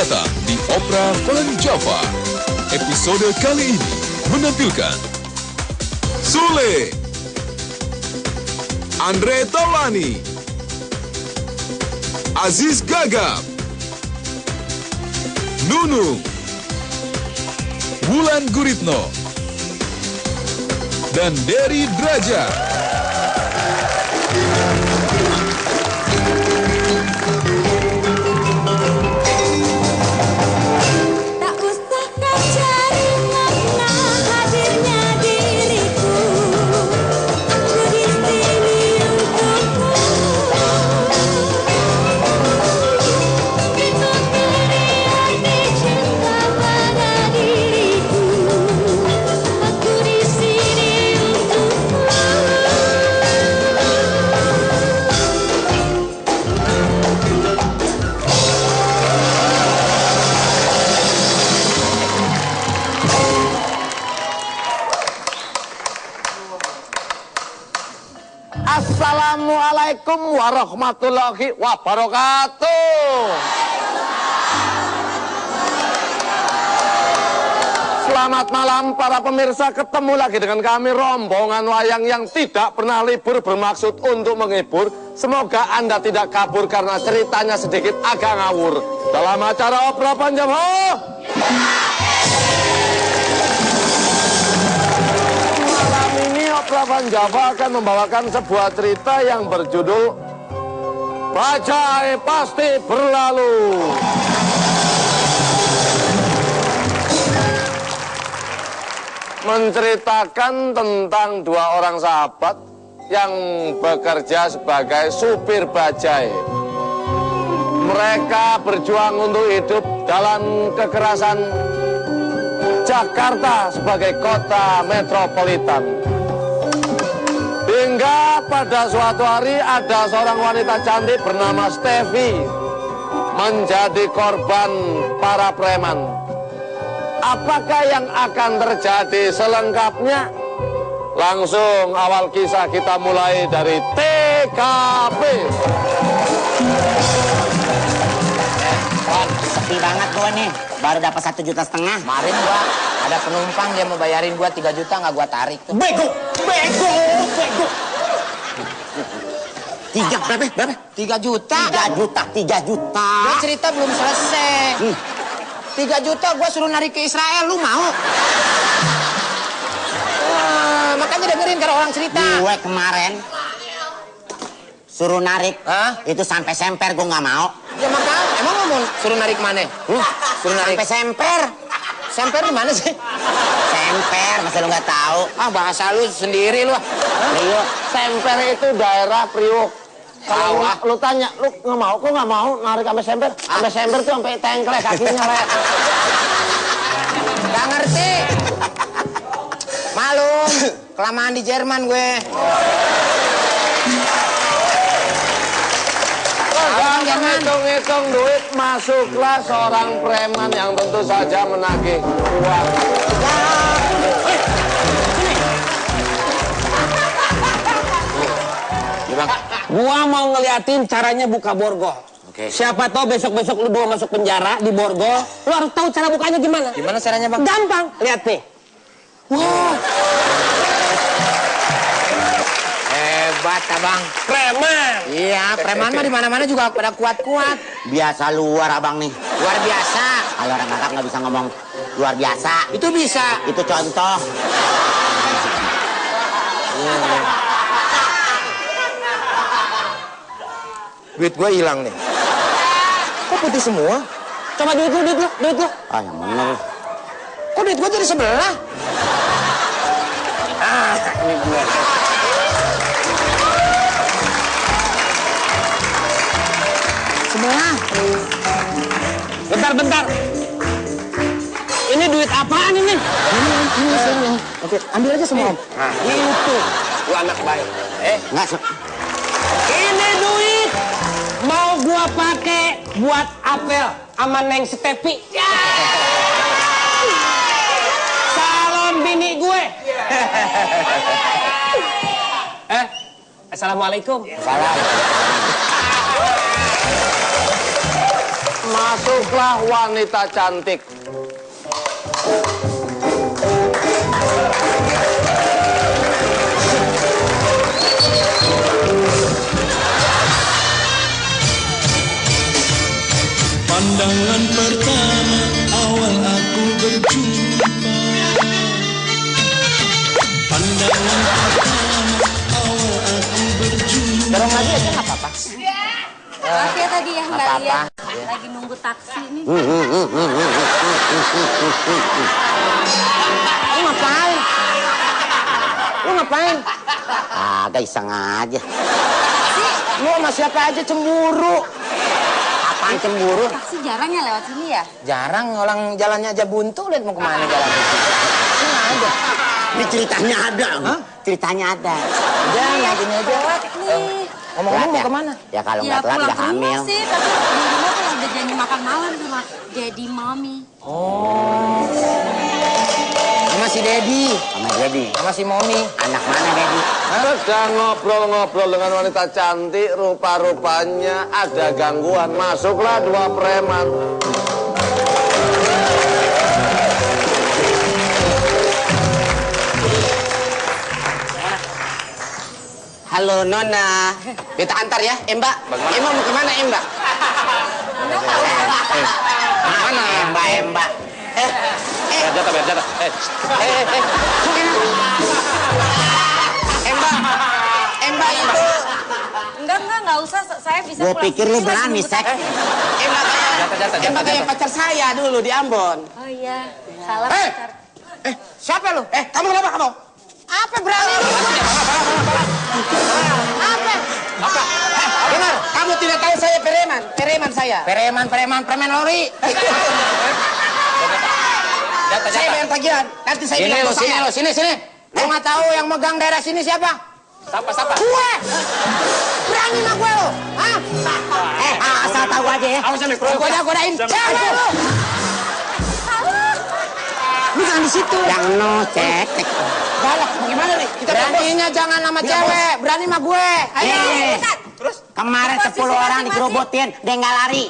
datang di Opera Van Java. Episode kali ini menampilkan Sule, Andre Taulani, Aziz Gagap, Nunung, Wulan Guritno, dan Dery Drajat. Assalamualaikum warahmatullahi wabarakatuh. Selamat malam para pemirsa, ketemu lagi dengan kami rombongan wayang yang tidak pernah libur, bermaksud untuk menghibur. Semoga Anda tidak kabur karena ceritanya sedikit agak ngawur dalam acara Opera Van Java. Opera Van Java akan membawakan sebuah cerita yang berjudul Bajai Pasti Berlalu. Menceritakan tentang dua orang sahabat yang bekerja sebagai supir bajai. Mereka berjuang untuk hidup dalam kekerasan Jakarta sebagai kota metropolitan. Hingga pada suatu hari ada seorang wanita cantik bernama Stevi menjadi korban para preman. Apakah yang akan terjadi selengkapnya? Langsung awal kisah kita mulai dari TKP. Sepi banget gue nih, baru dapat 1,5 juta. Kemarin gua ada penumpang dia mau bayarin gua 3 juta, nggak gua tarik tuh. Bego. 3 juta? 3 juta. Gua cerita belum selesai. 3 juta gua suruh narik ke Israel, lu mau? Makanya dengerin kalau orang cerita. Gue kemarin suruh narik, Hah? itu sampai semper gue nggak mau. Ya makanya, emang lu mau suruh narik mana? Suruh narik Sampai semper. semper di mana sih? Semper, masa lu nggak tahu? Bahasa lu sendiri lu. Priuk. Semper itu daerah Priuk. Kalau Sawah. lu tanya, lu nggak mau, kok nggak mau narik sampai semper? Sampai semper tuh sampai tengklek kakinya, Le. Gak ngerti. Malum, kelamaan di Jerman gue. Dan menghitung-hitung duit, masuklah seorang preman yang tentu saja menagih uang. Gua mau ngeliatin caranya buka borgol. Oke. Siapa tahu besok-besok lu dua masuk penjara di borgol, lu harus tahu cara bukanya gimana. Gimana caranya, Bang? Gampang, lihat nih. Wah, Hebat, Abang. preman. Iya, preman mah di mana-mana juga pada kuat-kuat. Biasa luar abang nih. Luar biasa. Kalau orang kakak nggak bisa ngomong luar biasa. Itu bisa. Itu contoh. Duit gue hilang nih. Kok putih semua? Coba duit lu. Ah yang bener. Kok duit gue jadi sebelah? Ini gue. Sebelah. Bentar. Ini duit apaan ini? Ini. Oke, ambil aja semua. Nah, itu. Lu anak baik. Nggak Ini duit mau gua pakai buat apel sama Neng Stepi. Salon bini gue. Assalamualaikum. salah. masuklah wanita cantik. Pandangan pertama awal aku berjumpa. Pandangan pertama awal aku berjumpa. Dorong lagi aja nggak apa-apa. Maaf ya tadi ya, nggak apa-apa. lihat. Lagi nunggu taksi nih. Lu ngapain? Lu ngapain? Agak iseng aja. Lu sama siapa aja cemburu. Apaan cemburu? Taksi jarang ya lewat sini ya? Jarang, orang jalannya aja buntu, lihat mau kemana jalannya. Ini nggak ada. Ini ceritanya ada. Hah? Ceritanya ada. Udah, naik ini aja. Nih. Ngomong-ngomong mau kemana? Ya kalau Ya nggak telat pulang udah ke rumah hamil. sih, tapi di rumah tuh udah janji makan malam sama Daddy Mami. Sama si Dedi. Sama Dedi. Sama si Momi. Anak mana Dedi? Sedang ngobrol-ngobrol dengan wanita cantik, rupa-rupanya ada gangguan. Masuklah dua preman. Halo Nona. Kita antar ya, Mbak. Mbak mau kemana Mbak? Mana Mbak? Biar jatah. Mbak itu. Enggak usah. Saya bisa Gue pulang. pikir lu sendiri, berani, nunggu Sek. taksi. Mbak kayak pacar saya dulu di Ambon. Oh iya, salah Eh! pacar. Siapa lu? Kamu kenapa kamu? Apa berani? Apa? Dengar, kamu tidak tahu saya preman saya. Preman lori. Saya bayar tagihan. Nanti saya bilang bos saya. Sini. Lu nggak tahu yang megang daerah sini siapa? Siapa? Gue. Berani sama gue lo. Hah? Asal tahu aja ya. Godain cewek lu. Lu jangan di situ. Yang no cetek. Galak, bagaimana nih? Beraninya jangan sama cewek, berani sama gue. Ayo. Terus? Kemarin 10 orang dikerobotin, dia nggak lari.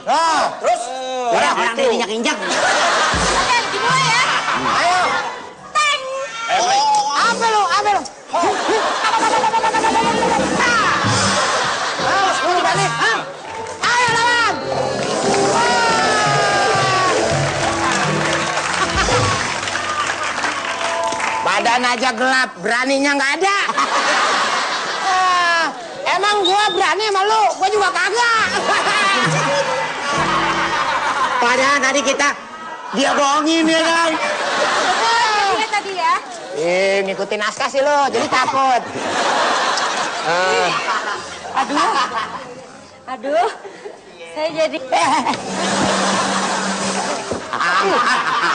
Terus? Orang dia injak-injak. Oke, dimulai ya. Ayo. Teng. Apa lu? Lu berani? Hah? Ayo lawan. Badan aja gelap, beraninya nggak ada. Emang gua berani sama lu, gua juga kagak. Padahal tadi dia bohongin ya kan. Lihat tadi ya. Ngikutin naskah sih lo, jadi takut. Aduh. Saya jadi...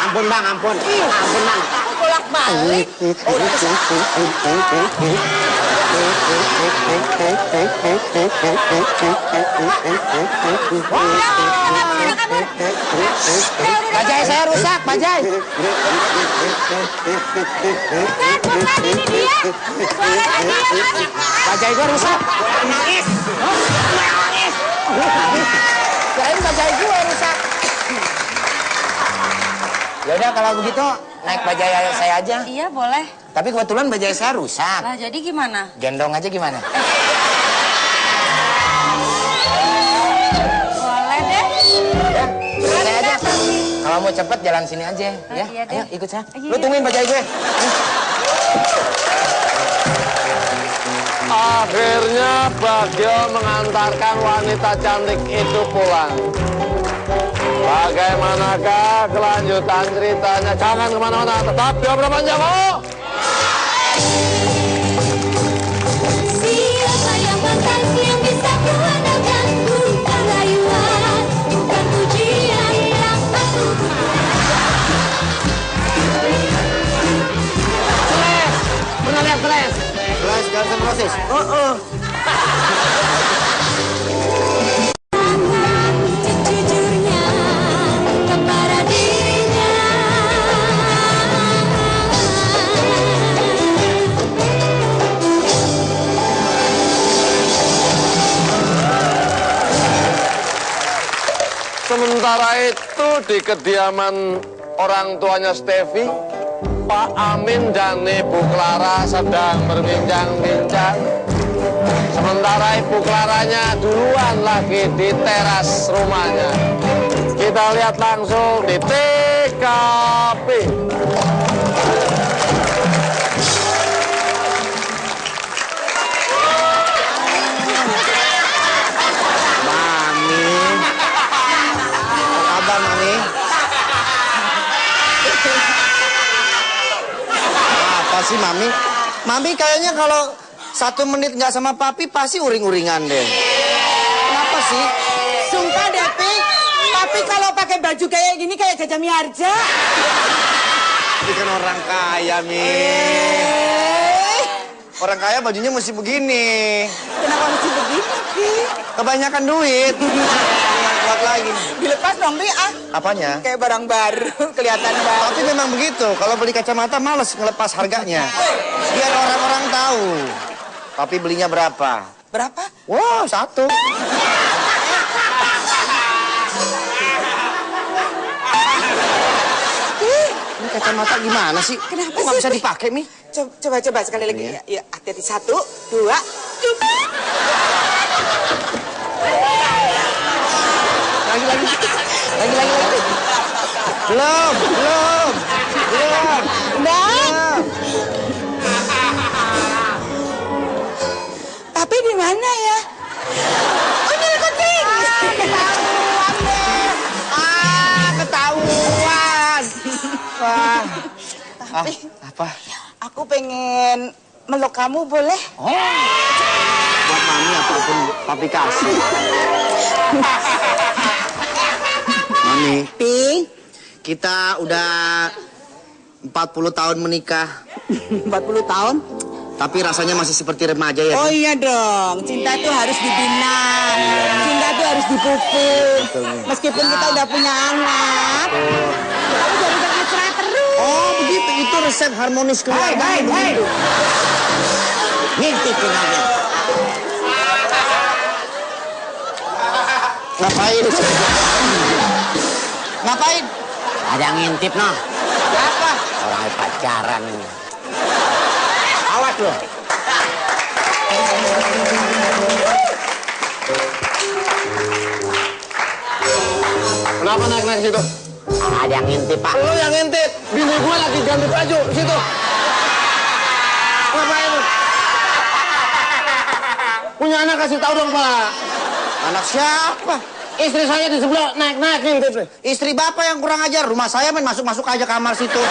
Ampun bang. Aku bolak-balik. Bajai saya rusak, bajai. Bukan, ini dia. Suaranya dia, Mas. Bajai gua rusak. Nangis. Kirain bajai gua rusak. Yaudah kalau begitu naik bajai saya aja. Iya, boleh. Tapi kebetulan bajai saya rusak. Lah, jadi gimana? Gendong aja gimana? Boleh deh. Saya aja. Kalau mau cepet jalan sini aja ya. iya deh. Ayo ikut saya. Iya, Lu tungguin bajai gue. Akhirnya Bagio mengantarkan wanita cantik itu pulang. Bagaimanakah kelanjutan ceritanya? Jangan kemana-mana, tetap di Obrolan Panjang. Siapa yang pantas yang bisa kuandalkan? Bukan rayuan, bukan pujian yang aku Pernah lihat kelas? Kelas Guns N' Roses? sejujurnya kepada dirinya. Sementara Sementara itu di kediaman orang tuanya Stevi, Pak Amin dan Ibu Clara sedang berbincang-bincang. Sementara Ibu Claranya duluan lagi di teras rumahnya. Kita lihat langsung di TKP. Apa sih Mami? Mami kayaknya kalau 1 menit nggak sama Papi pasti uring-uringan deh. Kenapa sih? Sumpah deh, Pi. Papi kalau pakai baju kayak gini kayak Jaja Miharja. Tapi kan orang kaya, Mi. Orang kaya bajunya mesti begini. Kenapa mesti begini, Pi? Kebanyakan duit. Kuat lagi. Dilepas dong, Pi, ah. Apanya? Kayak barang baru, kelihatan baru. Tapi memang begitu. Kalau beli kacamata males ngelepas harganya. Biar orang-orang tahu. Tapi belinya berapa? Berapa? Wow, 1. Ini kacamata gimana sih? Kenapa Kok nggak sih, bisa Pi? dipakai, Mi? Coba sekali lagi. Ini Ya, hati-hati. 1, 2, cukup. Lagi. Belum. Bang. Papi di mana ya? Oh, ini kucing. Ketahuan deh. Ketahuan. Wah. Apa? Aku pengen meluk kamu, boleh? Buat Mami apapun Papi kasih. Mami, Pi, kita udah 40 tahun menikah. 40 tahun? Tapi rasanya masih seperti remaja ya. Oh iya dong, cinta itu harus dibina, cinta itu harus dipupuk. Meskipun kita udah punya anak, tapi jangan mesra terus. Oh begitu, itu resep harmonis keluarga. Hai. Ngintipin aja. Ngapain? Ngapain? Ada yang ngintip, noh. Siapa? Orang pacaran ini. Awas lo. Kenapa naik-naik situ? Ada yang ngintip, Pak. Lo yang ngintip. Bini gue lagi ganti baju situ. Ngapain lu? Punya anak kasih tahu dong, Pak. Anak siapa? Istri saya di sebelah naik-naik ngintip nih. Istri bapak yang kurang ajar. Rumah saya main masuk-masuk aja kamar situ.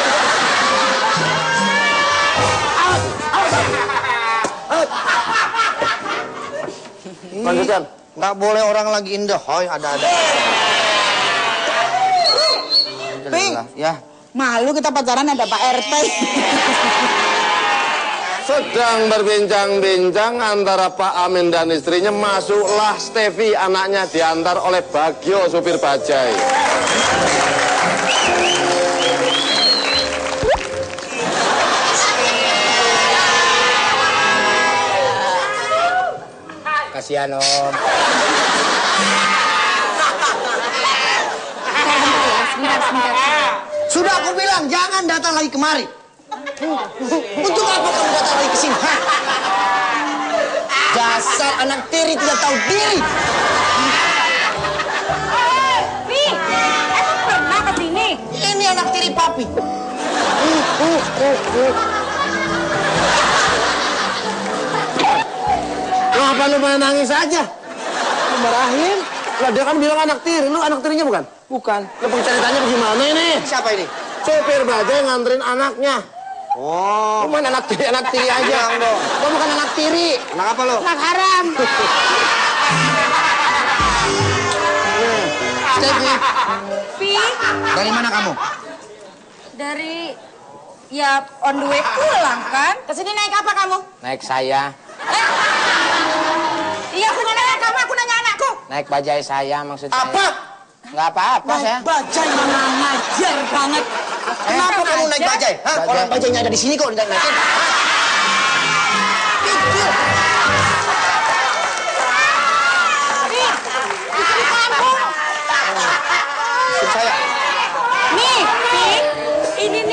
Lanjutkan. Nggak boleh orang lagi indah. Hoi, ada-ada. Ping, Ya. malu kita pacaran ada Pak RT. Sedang berbincang-bincang antara Pak Amin dan istrinya, masuklah Stevi, anaknya diantar oleh Bagio, supir bajai. Kasihan, Om. Sudah aku bilang jangan datang lagi kemari. Untuk apa kamu datang lagi ke sini? Hah? Dasar anak tiri tidak tahu diri. Pi, emang pernah kesini? Ini anak tiri papi. Kenapa lu main nangis aja? Lu marahin. Lah dia kan bilang anak tiri, lu anak tirinya bukan? Bukan. Lu ceritanya bagaimana ini? Siapa ini? Supir bajai nganterin anaknya. Oh. Lu main anak tiri aja. Bilang dong. Lu bukan anak tiri. Anak apa lo? Anak haram. Stevi, Pi, dari mana kamu? dari ya on the way pulang kan? Kesini naik apa kamu? Naik saya, Iya, aku nanya kamu, aku nanya anakku. naik bajai saya maksud saya. Apa? Nggak apa-apa saya. Bajai mana ngajar banget. Kenapa kamu naik bajai? Hah? Bajai. Orang bajainya ada di sini kok naikin. Pikir.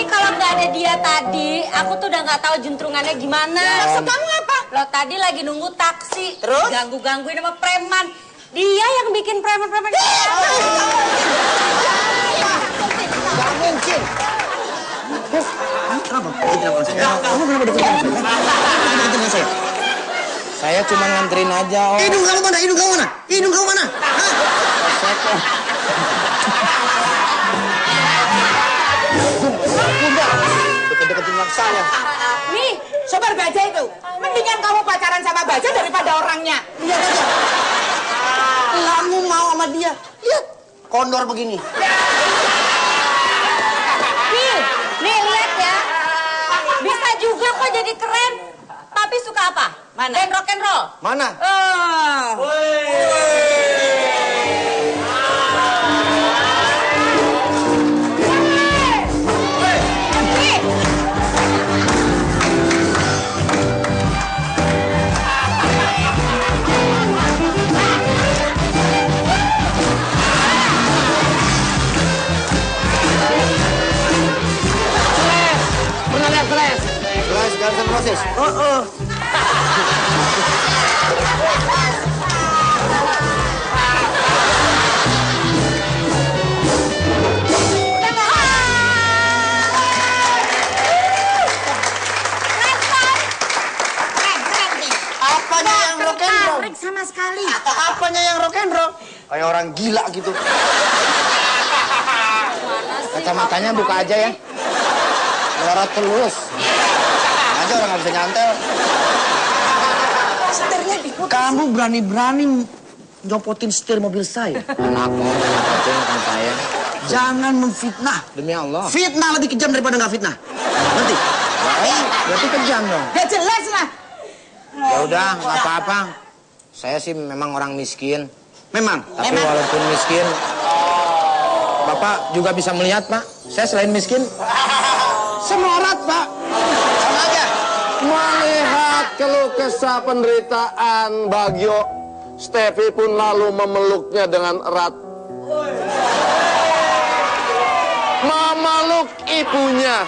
Ini kalau nggak ada dia tadi, aku tuh udah nggak tahu juntrungannya gimana. Maksud kamu apa? Lo tadi lagi nunggu taksi. Terus? Ganggu-gangguin sama preman. Dia yang bikin preman-preman. Gak mungkin. Kenapa? Kamu kenapa deketin saya? Saya cuma nganterin aja, Om. Hidung kamu mana? Hidung kamu mana? Hidung kamu mana? Bunda, deket-deketin yang saya. Nih, sobar baja itu. Mendingan kamu pacaran sama baja daripada orangnya. Lihat aja. Kamu mau sama dia. Lihat, kondor begini. Nih lihat ya. Bisa juga kok jadi keren. Tapi suka apa? Mana? Band rock and roll. Mana? Pernah lihat Slash? Guys, Guns N' Roses. Apanya yang rock and roll? Tertarik sama sekali. Apanya yang rock and roll? Kayak orang gila gitu. Kacamatanya buka aja ya. Melorot terus. Aja orang nggak bisa nyantel. Setirnya diputus. Kamu berani-berani nyopotin setir mobil saya. Aku nyopotin kan saya. Jangan memfitnah. Demi Allah. Fitnah lebih kejam daripada nggak fitnah. Nanti. Berarti kejam dong. Ya jelas lah. Ya udah, nggak apa-apa. Saya sih memang orang miskin. Memang. Tapi walaupun miskin, Bapak juga bisa melihat, Pak. Saya selain miskin, semorat, Pak. Sama aja. Melihat keluh kesah penderitaan Bagio, Steffi pun lalu memeluknya dengan erat. Memeluk ibunya.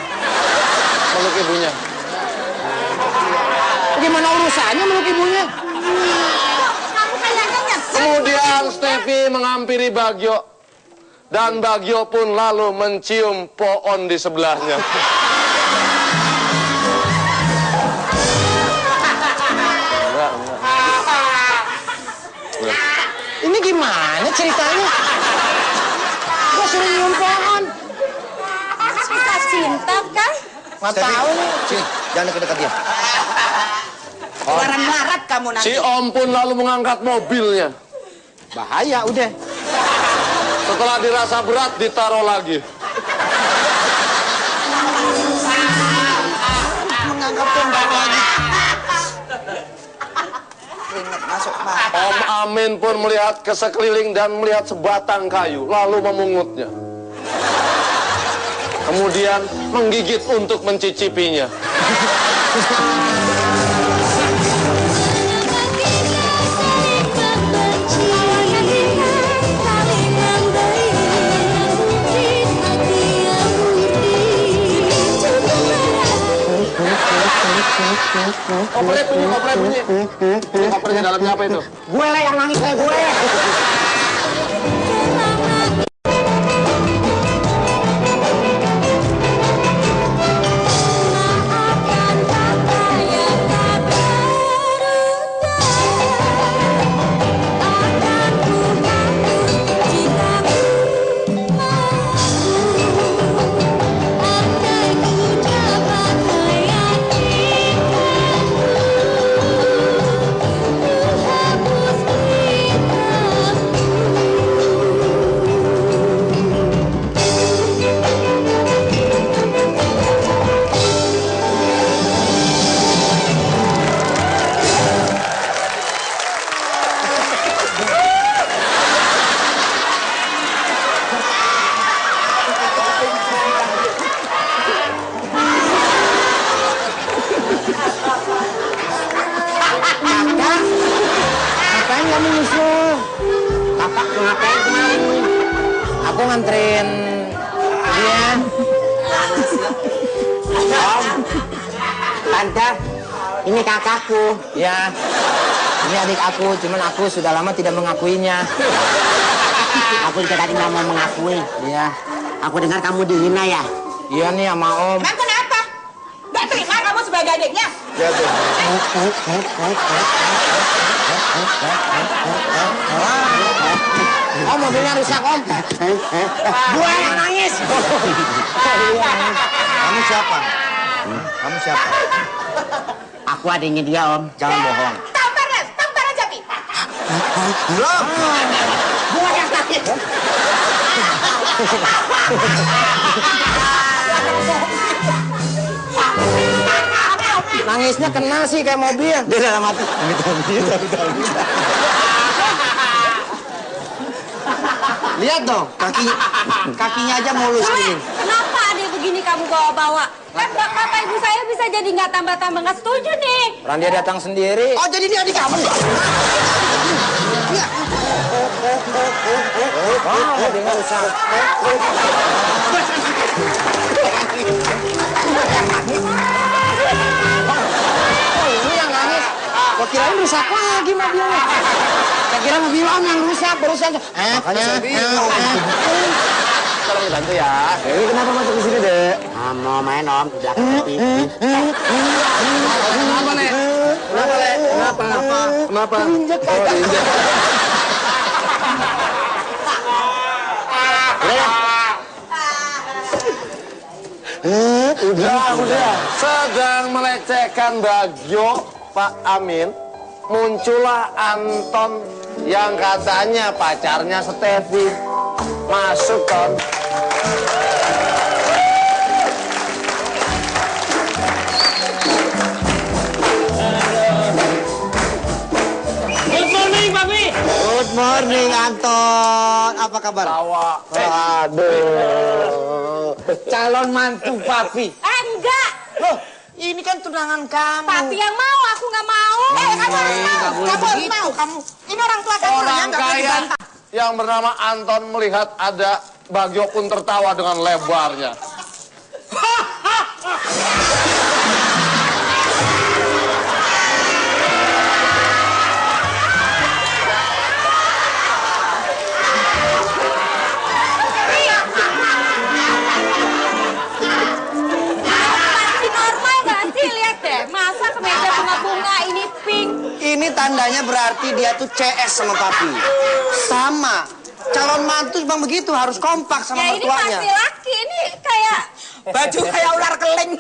Meluk ibunya. Gimana urusannya meluk ibunya? Kamu kayaknya nyesel. Kemudian Steffi menghampiri Bagio. Dan Bagio pun lalu mencium pohon di sebelahnya. Ini gimana ceritanya? Gua suruh nyium pohon. Kita cinta kan? Nggak tahu nih. Sini, jangan deket-deket dia. Keluaran larat kamu nanti. Si Om pun lalu mengangkat mobilnya. Bahaya udah. Setelah dirasa berat ditaruh lagi. Menganggap tembak lagi. Keringat masuk, Pak. Om Amin pun melihat ke sekeliling dan melihat sebatang kayu, lalu memungutnya. Kemudian menggigit untuk mencicipinya. Kopernya bunyi, kopernya bunyi. Ini kopernya dalamnya apa itu? Gue lah yang nangis kayak gue. Maafkan kata yang tak berubah. Akan ku hapus jika ku mampu. Andai ku dapat meyakinkanmu, ku hapus beritamu. Tante, ini kakakku. Ya, ini adik aku, cuman aku sudah lama tidak mengakuinya. Aku juga tadi nggak mau mengakui. Iya, Aku dengar kamu dihina ya. iya nih sama Om. Emang kenapa? Gak terima kamu sebagai adiknya? Ya tuh. Om, mobilnya rusak, Om. Gua yang nangis. Kamu siapa? Kamu siapa? Aku adiknya dia, Om. Jangan bohong. Tampar aja, Pi. Belum. Gua yang sakit. Nangisnya kena sih kayak mobil. Dia dalam hati. Lihat dong, kakinya aja mulus gini. Kenapa adik begini kamu bawa-bawa? Kan bapak ibu saya bisa jadi nggak tambah-tambah nggak setuju nih. Orang dia datang sendiri. Oh, jadi dia adik kamu? Wah, mobilnya rusak. Oh, ini yang nangis. Gua kirain rusak lagi mobilnya. Saya kira mobil Om yang rusak, barusan. Makanya saya bingung. Tolong dibantu ya. Ini kenapa masuk ke sini, Dek? Mau main, Om. Di belakang TV. Kenapa, Nek? Kenapa, Nek? Kenapa? Diinjek. Oh, diinjek. Udah. Sedang melecehkan Bagio, Pak Amin, muncullah Anton yang katanya pacarnya Stevi. Masuk, Ton. Good morning, Papi. Good morning, Anton. Apa kabar? Tawa. Aduh. Calon mantu Papi. Enggak. Loh, ini kan tunangan kamu. Papi yang mau, aku nggak mau. Kamu harus mau. Kamu harus mau. Kamu. Ini orang tua kamu Orang yang nggak boleh kaya dibantah. yang bernama Anton melihat ada Bagio pun tertawa dengan lebarnya. Masih normal nggak sih? Lihat deh, masa kemeja bunga-bunga ini pink. Ini tandanya berarti dia tuh CS sama papi. Sama. Calon mantu bang begitu harus kompak sama Ya ini mertuanya. pasti laki, ini kayak Baju kayak ular keling.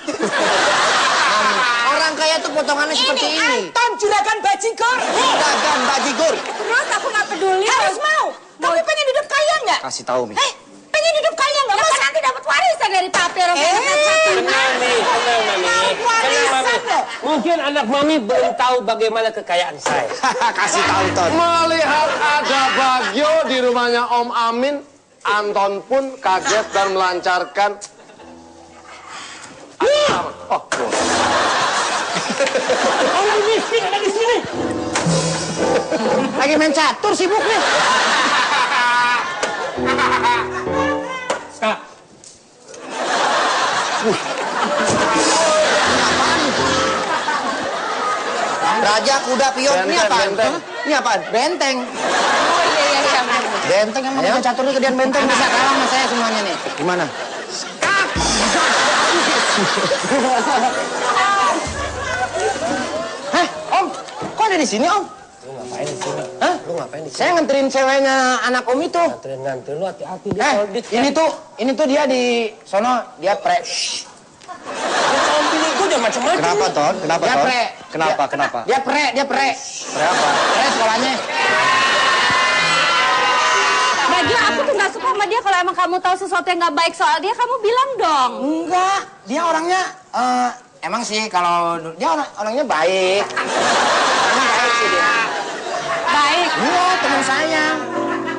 Orang kaya tuh potongannya seperti ini. Anton juragan bajigor. Dagang bajigur. terus aku nggak peduli. Harus mau. Kamu pengen hidup kaya nggak? Kasih tahu Mi. Pengen hidup kaya nggak? Ya kan nanti dapat warisan dari papi orang Tenang, Mami. Warisan loh. Mungkin anak Mami belum tahu bagaimana kekayaan saya. Kasih tahu Ton. Melihat ada Bagio di rumahnya Om Amin, Anton pun kaget dan melancarkan. Oh, Orang miskin ada di sini. Lagi main catur sibuk nih. Kak, Raja kuda pion ini Benteng, apaan? benteng. Ini apaan? Benteng. iya. Benteng emang main catur nih gedean benteng bisa kalah sama saya semuanya nih. Gimana? Hah, Om? Kok ada di sini, Om? lu ngapain di sini? Hah? Lu ngapain di sini? Saya nganterin ceweknya anak Om itu. Nganterin lu hati-hati dia audit. Ini tuh dia di sono dia pre. Om pilih itu udah macam-macam. Kenapa, Ton? Kenapa, Dia Ton? pre. Kenapa? Kenapa? Dia pre. Pre apa? Pre sekolahnya. Bagio, aku tuh nggak suka sama dia. Kalau emang kamu tahu sesuatu yang nggak baik soal dia, kamu bilang dong. Enggak, dia orangnya emang sih kalau dia orangnya baik. Orangnya baik sih dia. Baik. Iya, teman saya.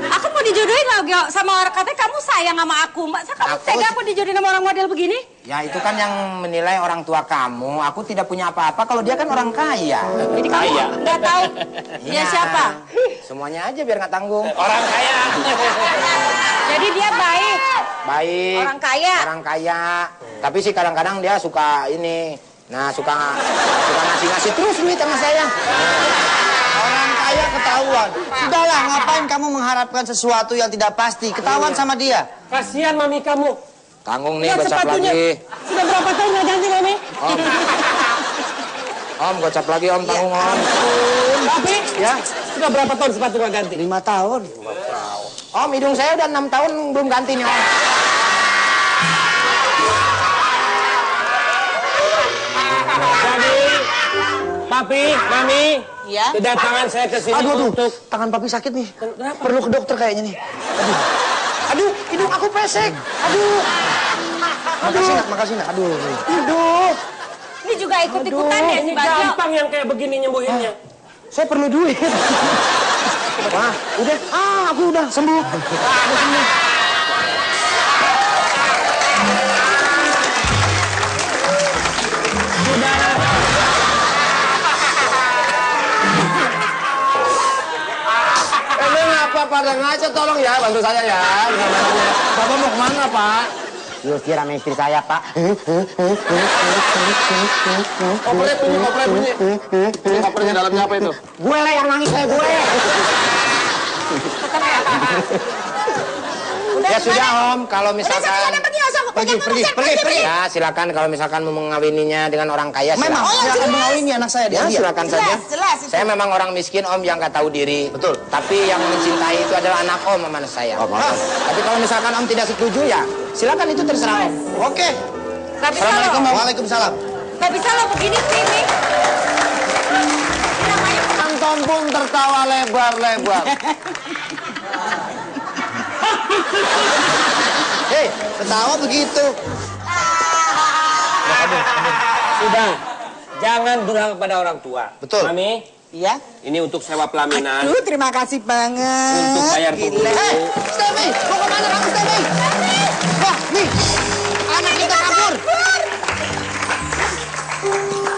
Aku mau dijodohin loh, Gio, sama orang katanya kamu sayang sama aku. Masa kamu Aku- tega aku dijodohin sama orang model begini? Ya itu kan yang menilai orang tua kamu. Aku tidak punya apa-apa kalau dia kan orang kaya. Jadi kamu nggak tahu dia Iya. siapa? Semuanya aja biar nggak tanggung. Orang kaya. Jadi dia baik. Baik. Orang kaya. Orang kaya. Tapi sih kadang-kadang dia suka ini Nah, suka ngasih terus duit sama saya. Orang kaya ketahuan. Sudahlah, ngapain kamu mengharapkan sesuatu yang tidak pasti? Ketahuan sama dia. Kasihan mami kamu. Tanggung nih, Lihat gocap sepatunya. lagi. Sudah berapa tahun nggak ganti mami? Om, gocap lagi om, tanggung om. Tapi Ya, sudah berapa tahun sepatu nggak ganti? 5 tahun. Om, hidung saya udah 6 tahun belum ganti nih, Om. Jadi, papi, mami, Iya. kedatangan saya ke sini Aduh, untuk tangan papi sakit nih. Kenapa? Perlu ke dokter kayaknya nih. Aduh, hidung aku pesek. Aduh. Makasih nak. Aduh. Ini juga ikut-ikutan ya si ini Bagio. gampang yang kayak begini nyembuhinnya. Saya perlu duit. Wah, udah. Aku udah sembuh. Udah sembuh. Emang apa pada ngaca, tolong ya, bantu saya ya. Bapak mau kemana, Pak? Yuk, kira sama istri saya, Pak. Koplet bunyi. Ini kopernya dalamnya apa itu? Gue lah yang nangis, kayak gue. Ya sudah Om, kalau misalkan... Pergi. Ya, silakan kalau misalkan mau mengawininya dengan orang kaya, Memang, silakan. silakan mengawini anak saya. Ya, Dia. silakan saja. Jelas itu. Saya memang orang miskin, Om, yang nggak tahu diri. Betul. Tapi yang mencintai itu adalah anak Om sama anak saya. Tapi kalau misalkan Om tidak setuju ya, silakan itu terserah Om. Oke. Gak bisa Assalamualaikum, lo. Om. Waalaikumsalam. Gak bisa lo begini sih ini. Anton pun tertawa lebar-lebar. Hei, ketawa begitu. Sudah, jangan durhaka pada orang tua. Betul. Mami, Iya. ini untuk sewa pelaminan, Aduh, terima kasih banget. untuk bayar Gila. penghulu. Steffi, mau kemana kamu, Steffi? Wah, nih. Anak kita kabur.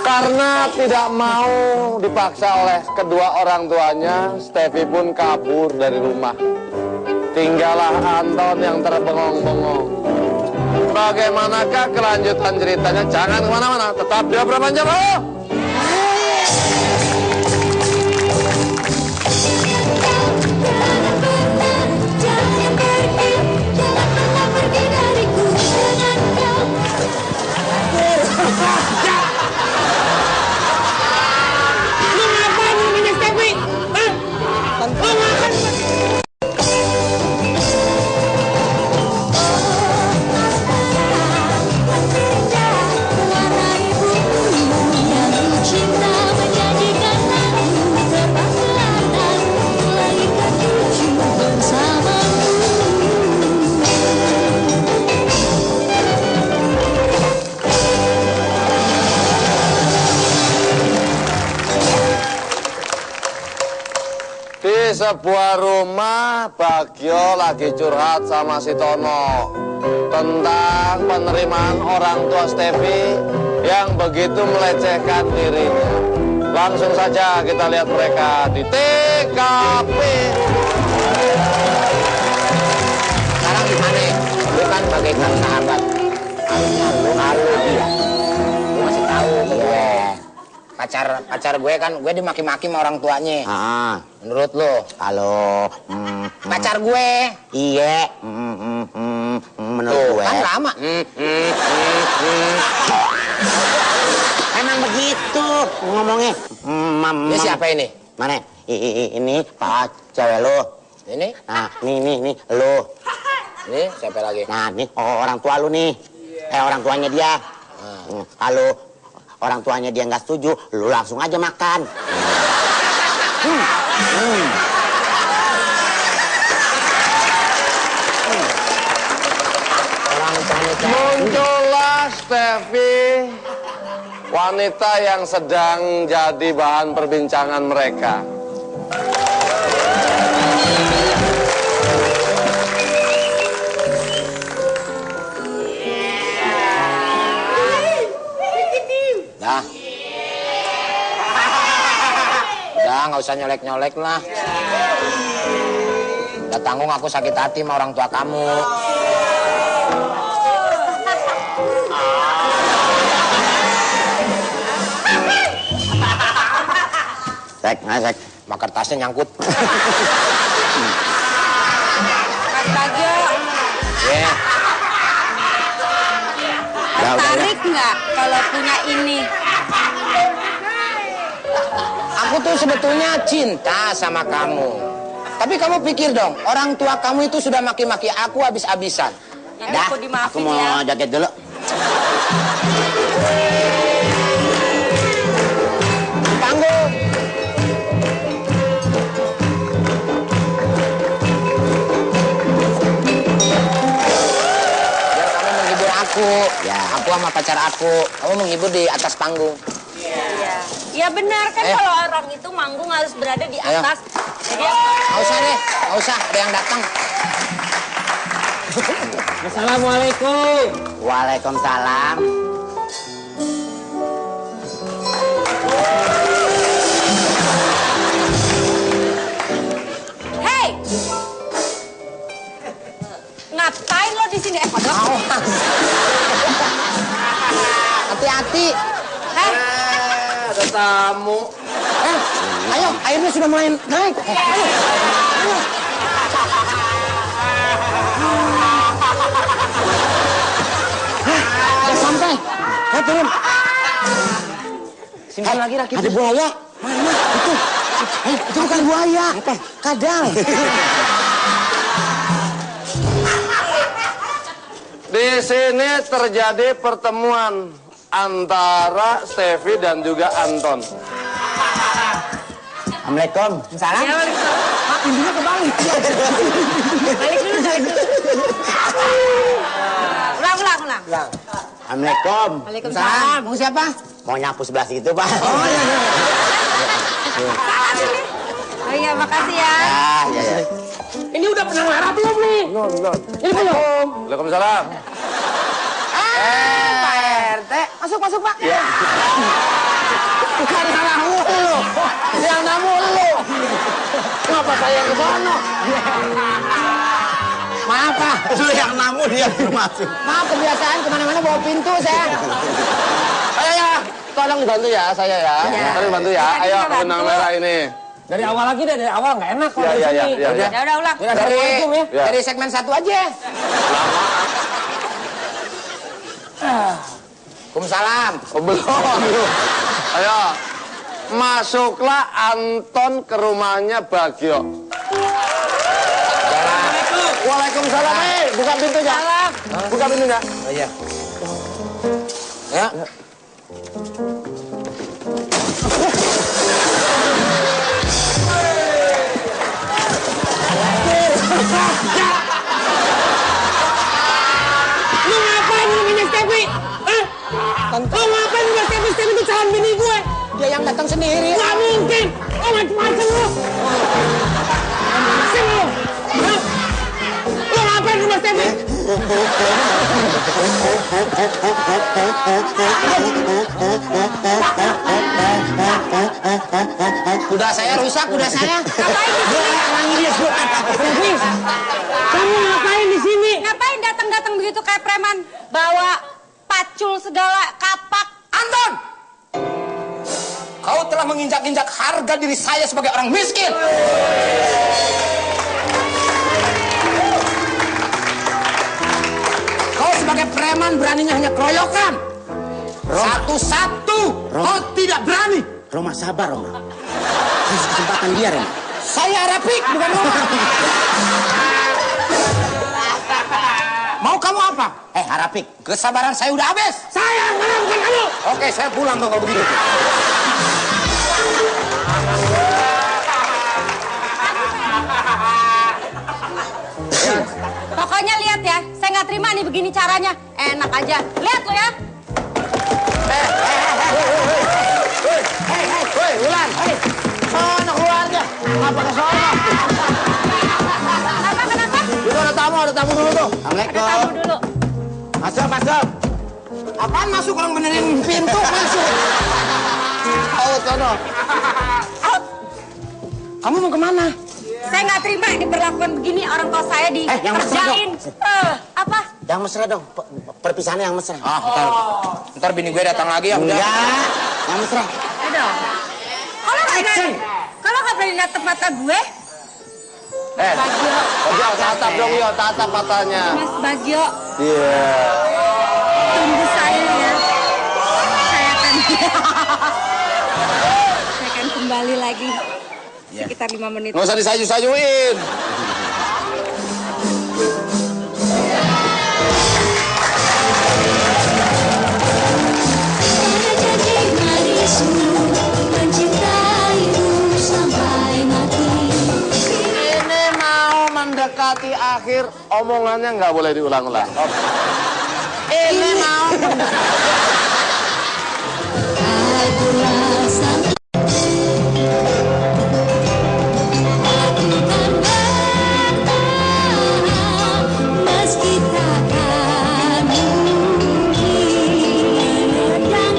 Karena tidak mau dipaksa oleh kedua orang tuanya, Steffi pun kabur dari rumah. Tinggallah Anton yang terbengong-bengong. Bagaimanakah kelanjutan ceritanya? Jangan kemana-mana, tetap di Obrolan Jawa. Jangan pernah pergi dariku dengan kau. Lu ngapain lu minyak Steffi? Hah? Lu ngapain? Warnai bumi yang cinta menjanjikan aku terbang selatan melahirkan cucu bersamamu. Di sebuah rumah, Bagio lagi curhat sama si Tono tentang penerimaan orang tua Steffi yang begitu melecehkan dirinya. Langsung saja kita lihat mereka di TKP. Sekarang gimana? Lu kan bagaikan sahabat. Halu dia. Lu masih tahu ke gue. Pacar gue kan, gue dimaki-maki sama orang tuanya. Menurut lu? Halo. Pacar gue? Iya. Menurut gue? Kan lama. Emang begitu ngomongnya. Ini siapa ini? Mana? Ini pak cewek lu. Ini? Nah, nih lu. Ini siapa lagi? Nah, nih orang tua lu nih. Orang tuanya dia. Halo. Orang tuanya dia nggak setuju, lu langsung aja makan. Muncullah Steffi, wanita yang sedang jadi bahan perbincangan mereka. Dah. Udah, nggak usah nyolek-nyolek lah. Udah tanggung aku sakit hati sama orang tua kamu. Ngasek. Mak kertasnya nyangkut. Mas Bagio, Ya. tertarik nggak kalau punya ini? Aku tuh sebetulnya cinta sama kamu. Tapi kamu pikir dong, orang tua kamu itu sudah maki-maki aku habis-habisan. Nanti Dah, aku aku dimaafin mau ya. jaket dulu. Di panggung. Biar kamu menghibur aku. Ya. Aku sama pacar aku. Kamu menghibur di atas panggung. Iya. Ya benar kan Ayo. kalau orang itu manggung harus berada di Ayo. atas. Jadi Nggak usah deh, nggak usah. Ada yang datang. Assalamualaikum. Waalaikumsalam. hey, ngapain lo di sini? Kodok. Hati-hati. Hei, Ada tamu. Ayo, airnya sudah mulai naik. Ayo. Udah sampai. Ayo turun. Simpan lagi rakit. Ada buaya. Mana? Itu. Itu bukan buaya. Apa? Kadal. Di sini terjadi pertemuan antara Steffi dan juga Anton. Assalamualaikum. Salam. ya balik dulu. Mak, pintunya kebalik. Balik dulu, balik dulu. Ulang. Assalamualaikum. Waalaikumsalam. Mau siapa? Mau nyapu sebelah situ, Pak. Oh, iya, iya. Oh iya, makasih ya. Ah, ya, ya. Ini udah pernah ngarap belum nih? Ini belum. Waalaikumsalam. Pak RT. Masuk, Pak. Ya. Bukan salahmu lu. Yang namu lu. Kenapa saya yang ke sono? Maaf, Pak. Lu yang namu dia yang masuk. Maaf, kebiasaan kemana-mana bawa pintu saya. Ayo ya, tolong bantu ya saya ya. Tolong bantu ya. Tadi Ayo kita bantu. benang merah ini. Dari awal lagi deh, dari awal nggak enak kalau Ya, di ya, sini. ya, ya. Ya udah ulang. Assalamualaikum ya. Ya. Dari segmen 1 aja. Waalaikumsalam. Oh, belum. Ayo. Masuklah Anton ke rumahnya Bagio. Waalaikumsalam. Buka pintunya. Buka pintunya. Oh iya. Ya. Lu ngapain lu minyak Steffi? Hah? Lu ngapain minyak Steffi? Steffi itu calon bini gue. Dia yang datang sendiri. Nggak mungkin. Oh macem-macem lu. Macem lu. Hah? Lu ngapain rumah Steffi? Kuda saya rusak, kuda saya. Ngapain di sini? Steffi, kamu ngapain di sini? Ngapain datang-datang begitu kayak preman? Bawa pacul segala, kapak. Anton! Kau telah menginjak-injak harga diri saya sebagai orang miskin. Kau sebagai preman beraninya hanya keroyokan. Satu-satu. Kau tidak berani. Roma sabar, Roma. Kasih kesempatan dia, Roma. Saya Rapik, bukan Roma. Mau kamu apa? Harapik. Kesabaran saya udah habis. Saya mana bukan kamu. Oke, saya pulang dong kalau begitu. Pokoknya lihat ya, saya nggak terima nih begini caranya. Enak aja. Lihat lo ya. Hei, Wulan. Sono keluar aja. Apa ke sono? Kenapa? Dulu ada tamu dulu tuh. Ada tamu dulu. Masuk. Apaan masuk orang benerin pintu masuk? Out sono. Out. Kamu mau kemana? Saya nggak terima diperlakukan begini orang tua saya yang mesra dikerjain. Apa? Yang mesra dong. Perpisahannya yang mesra. Ntar bini gue datang lagi ya udah. Enggak. Yang mesra. Aduh. berani natap mata gue? Bagio, tatap dong yo, tatap matanya. Mas Bagio. Iya. Tunggu saya ya. Saya akan kembali lagi sekitar 5 menit. Nggak usah disayu-sayuin. Ada janji manismu mencintaimu sampai mati. Ini mau mendekati akhir, omongannya nggak boleh diulang-ulang. Ini mau Aku rasa aku kan bertahan meski takkan mungkin dan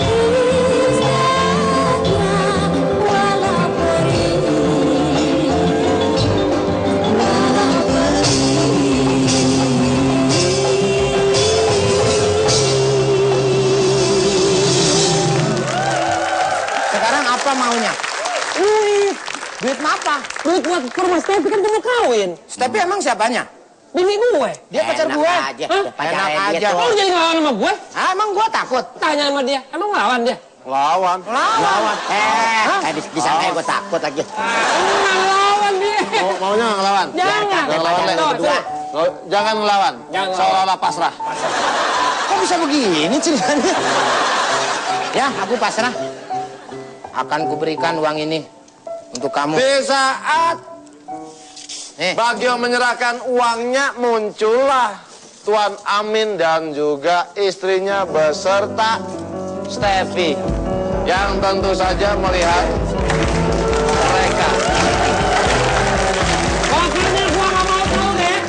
indahnya walau perih Sekarang apa maunya? Duit apa? Duit buat ke rumah Stepi kan mau kawin. Stepi emang siapanya? Bini gue. Dia pacar gue. aja, Hah? pacarnya Enak dia aja. tuh. Oh, lu jadi ngelawan sama gue? Ah, emang gue takut. Tanya sama dia. Emang ngelawan dia? lawan. Lawan. Disangka gue takut lagi. Enggak ngelawan dia. Maunya nggak ngelawan? Jangan. Nggak ngelawan, Le. Tuh, tuh. Jangan ngelawan. Jangan Seolah-olah pasrah. Kok bisa begini ceritanya? Ya, aku pasrah. Akan kuberikan uang ini untuk kamu. Di saat Bagio menyerahkan uangnya, muncullah Tuan Amin dan juga istrinya beserta Stevi yang tentu saja melihat mereka. Pokoknya gue gak mau tahu deh.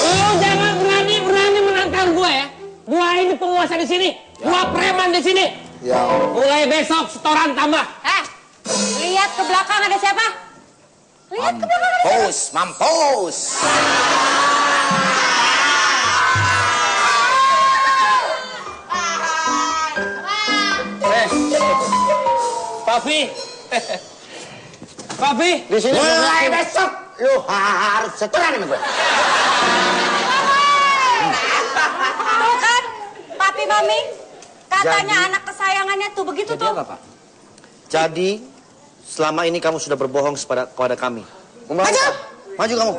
Lu jangan berani menantang gue ya. Gue ini penguasa di sini. Gue preman di sini. Ya. Mulai besok setoran tambah. Lihat ke belakang ada siapa? Lihat ke belakang ada siapa? Mampus. Papi. Papi. Di sini Mulai besok lu harus setoran sama gue. Tuh kan, Papi Mami. Katanya anak kesayangannya tuh begitu tuh. Pak? Jadi, selama ini kamu sudah berbohong kepada kami. Membantah. Maju kamu.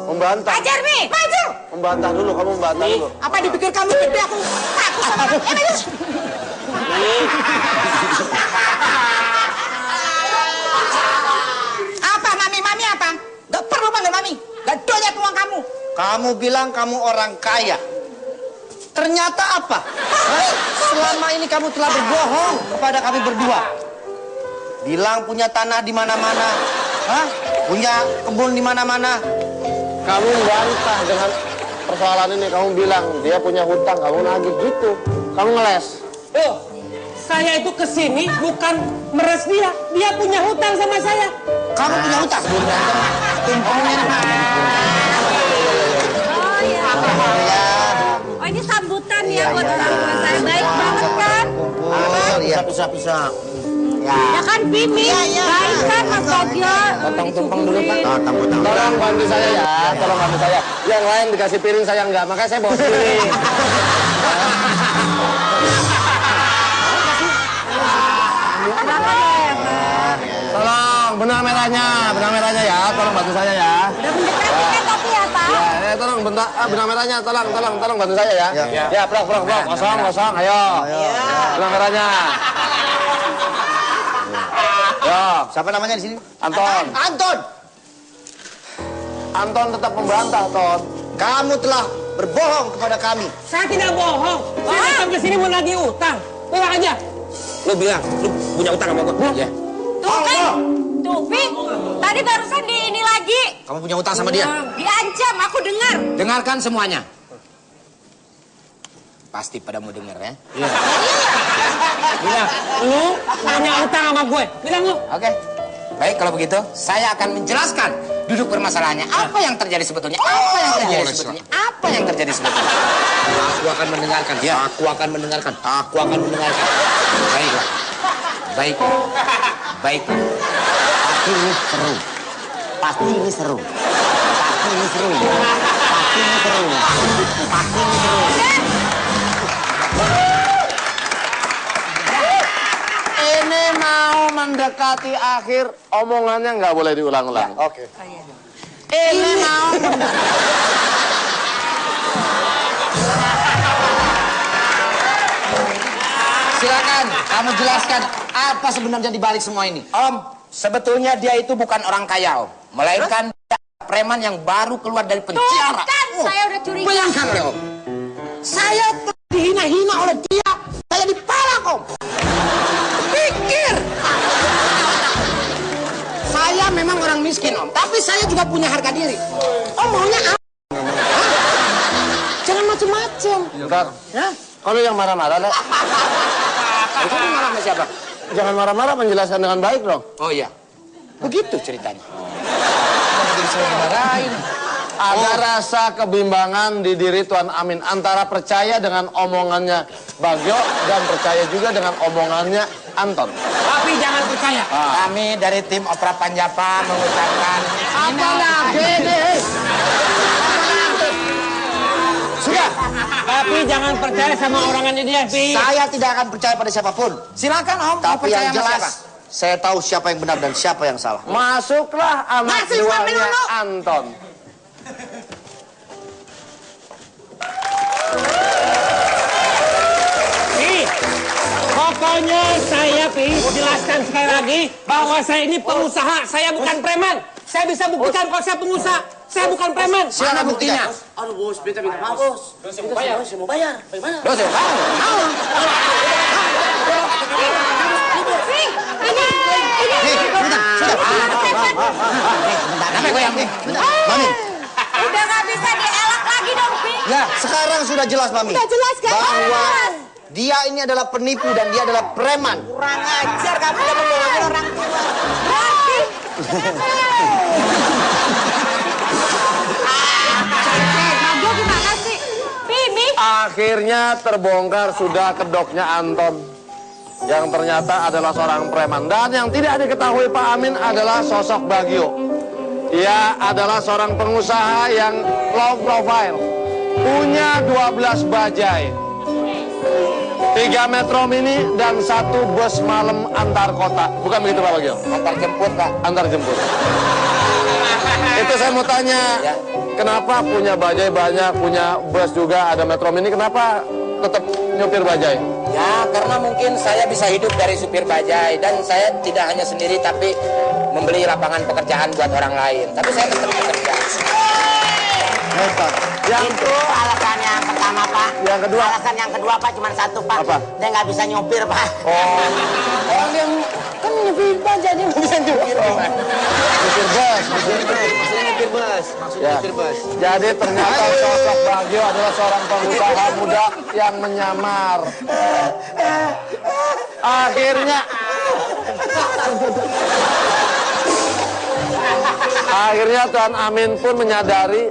Membantah. Ajar Mi, maju. Membantah dulu, kamu membantah dulu. Apa dipikir kamu gede aku takut sama kamu. Apa mami apa? Gak perlu panggil mami. Gak doyan uang kamu. Kamu bilang kamu orang kaya. Ternyata apa? Hah? Selama ini kamu telah berbohong kepada kami berdua. Bilang punya tanah di mana-mana. Hah? Punya kebun di mana-mana. Kamu membantah dengan persoalan ini. Kamu bilang dia punya hutang, kamu nagih gitu. Kamu ngeles. Loh, saya itu kesini bukan meres dia. Dia punya hutang sama saya. Kamu punya hutang? Tumpengnya. Oh iya. Oh ini sambutan ya buat orang tua saya. Baik banget kan? Bisa. Ya kan Bimi? Baik kan Mas Bagio? Potong tumpeng dulu, Pak. Tolong bantu saya ya, tolong bantu saya. Yang lain dikasih piring, saya enggak, makanya saya bawa piring. Tolong, benang merahnya ya, tolong bantu saya ya. Udah mendekati kan tapi ya Pak? Ya, tolong benang merahnya, tolong bantu saya ya. Ya, blok, kosong, ayo. Benang merahnya. Yo, Siapa namanya di sini? Anton. Anton tetap membantah, Ton. Kamu telah berbohong kepada kami. Saya tidak bohong. Saya datang ke sini mau nagih utang. Bilang aja. Lu bilang, lu punya utang sama gue. Ya. Tuh kan? Tuh Pi, tadi barusan di ini lagi. Kamu punya hutang sama dia? Diancam, aku dengar. Dengarkan semuanya. Pasti pada mau denger ya. Bilang, lu punya utang sama gue. Bilang lu. Oke. Baik, kalau begitu saya akan menjelaskan duduk permasalahannya. Apa yang terjadi sebetulnya? Apa yang terjadi sebetulnya? Aku akan mendengarkan. Ya. Aku akan mendengarkan. Baiklah. Baik. Aku Pasti ini seru. Pasti ini seru. Pasti ini seru. Pasti ini seru. Pasti ini seru. Ini mau mendekati akhir, omongannya nggak boleh diulang-ulang. Oke. Ini mau Silakan, kamu jelaskan apa sebenarnya dibalik semua ini. Om, sebetulnya dia itu bukan orang kaya, Om. Melainkan dia preman yang baru keluar dari penjara. Kan, saya udah curiga. Bayangkan oleh Om. Saya telah dihina-hina oleh dia. Saya dipalak, Om. Pikir. Saya memang orang miskin, Om. Tapi saya juga punya harga diri. Om maunya apa? Jangan macem-macem. Bentar. Kalau yang marah-marah, Dek. Itu marah sama siapa? Jangan marah-marah, menjelaskan dengan baik dong. Oh iya. Begitu ceritanya. Ada rasa kebimbangan di diri Tuan Amin antara percaya dengan omongannya Bagio dan percaya juga dengan omongannya Anton. Tapi jangan percaya. Kami dari tim Opera Panjapa mengucapkan Apa lagi nih? sudah. Tapi jangan percaya sama orangannya dia, Pi. Saya tidak akan percaya pada siapapun. Silakan Om. Mau Tapi percaya yang sama jelas, siapa? saya tahu siapa yang benar dan siapa yang salah. Masuklah anak Masih sampai buahnya dulu. Anton. Pi, pokoknya saya, Pi, jelaskan sekali lagi bahwa saya ini pengusaha, saya bukan preman. Saya bisa buktikan kalau saya pengusaha, saya bukan preman. Mana buktinya? Aduh bos, beta minta maaf bos. Saya mau bayar. Saya mau bayar. Bagaimana? Dosa kamu. Tapi goyang nih. Mami. Udah nggak bisa dielak lagi dong, Pi. Ya, sekarang sudah jelas, Mami. Udah jelas, kan? Bahwa dia ini adalah penipu dan dia adalah preman. Kurang ajar kamu udah membohongi orang tua. Berarti. Bagio gimana sih? Pi. Akhirnya terbongkar sudah kedoknya Anton. Yang ternyata adalah seorang preman. Dan yang tidak diketahui Pak Amin adalah sosok Bagio. Ia adalah seorang pengusaha yang low profile. Punya 12 bajai. 3 metro mini dan 1 bus malam antar kota. Bukan begitu Pak Bagio? Antar jemput, Pak. Antar jemput. Itu saya mau tanya, kenapa punya bajai banyak, punya bus juga, ada metro mini, kenapa tetap nyupir bajai? Ya, karena mungkin saya bisa hidup dari supir bajai dan saya tidak hanya sendiri tapi membeli lapangan pekerjaan buat orang lain. Tapi saya tetap bekerja. Hebat. Itu alasan yang pertama Pak. Yang kedua? Alasan yang kedua Pak cuma satu Pak. Apa? Dia nggak bisa nyupir Pak. Orang yang kan nyupir bajai dia nggak bisa nyupir. Nyupir bus. Maksudnya nyupir bus. Maksudnya Ya. nyupir bus. Jadi ternyata sosok Bagio adalah seorang pengusaha muda yang menyamar. Akhirnya Tuan Amin pun menyadari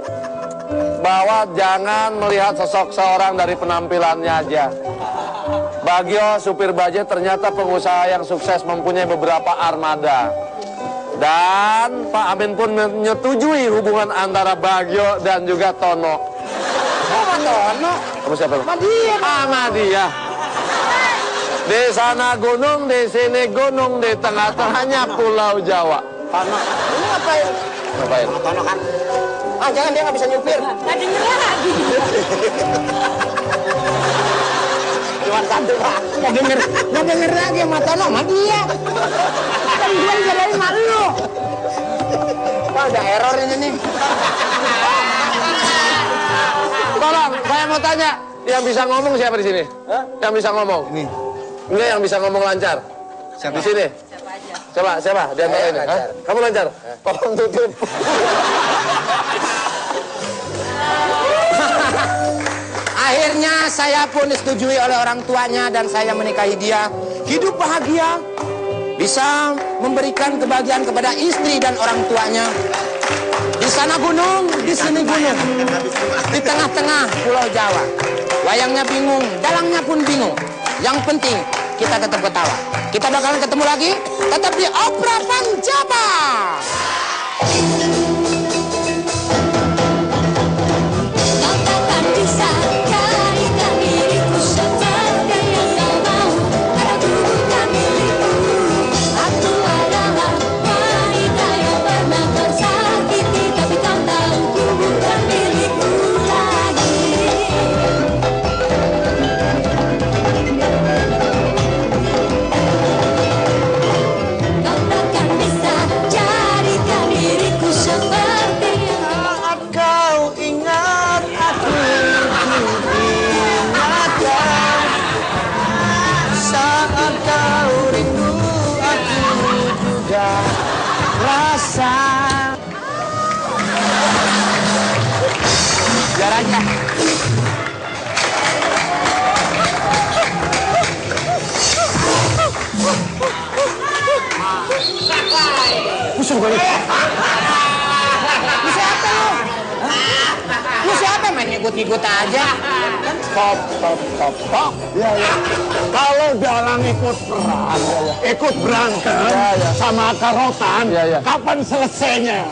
bahwa jangan melihat sosok seorang dari penampilannya aja. Bagio supir bajai ternyata pengusaha yang sukses, mempunyai beberapa armada. Dan Pak Amin pun menyetujui hubungan antara Bagio dan juga Tono. Tono. Kamu siapa? Madia. Madia. Di sana gunung, di sini gunung, di tengah-tengahnya Pulau Jawa. Tono. Ini ngapain? Ngapain? Tono kan. Ah, jangan dia nggak bisa nyupir. Nggak denger lagi. Cuma satu Pak. Nggak denger lagi sama Tono, sama dia. Kan gue dijadain sama lu. Wah, ada error ini nih. Tolong, saya mau tanya, yang bisa ngomong siapa di sini? Yang bisa ngomong? Ini. Enggak, yang bisa ngomong lancar. Siapa? Di sini. Siapa? Di antara ini. Hah? Kamu lancar? Tolong tutup. Akhirnya saya pun disetujui oleh orang tuanya dan saya menikahi dia. Hidup bahagia. Bisa memberikan kebahagiaan kepada istri dan orang tuanya. Di sana gunung, di sini gunung. Di tengah-tengah Pulau Jawa. Wayangnya bingung, dalangnya pun bingung. Yang penting, kita tetap ketawa. Kita bakalan ketemu lagi, tetap di Opera Panjaba. Kau takkan bisa carikan diriku seperti yang kau mau. Karena ku bukan milikku. Aku adalah wanita yang pernah tersakiti, tapi kau tahu ku bukan milikku lagi. Kau takkan bisa jadikan diriku seperti yang Saat kau ingat aku ingatkan. Saat kau rindu aku juga rasa. Biar aja. Musuh gue. Lu siapa lu? Lu siapa main ngikut-ngikut aja? Stop. Ya. Kalau dalam ikut perang, ikut berantem sama karotan, kapan selesainya?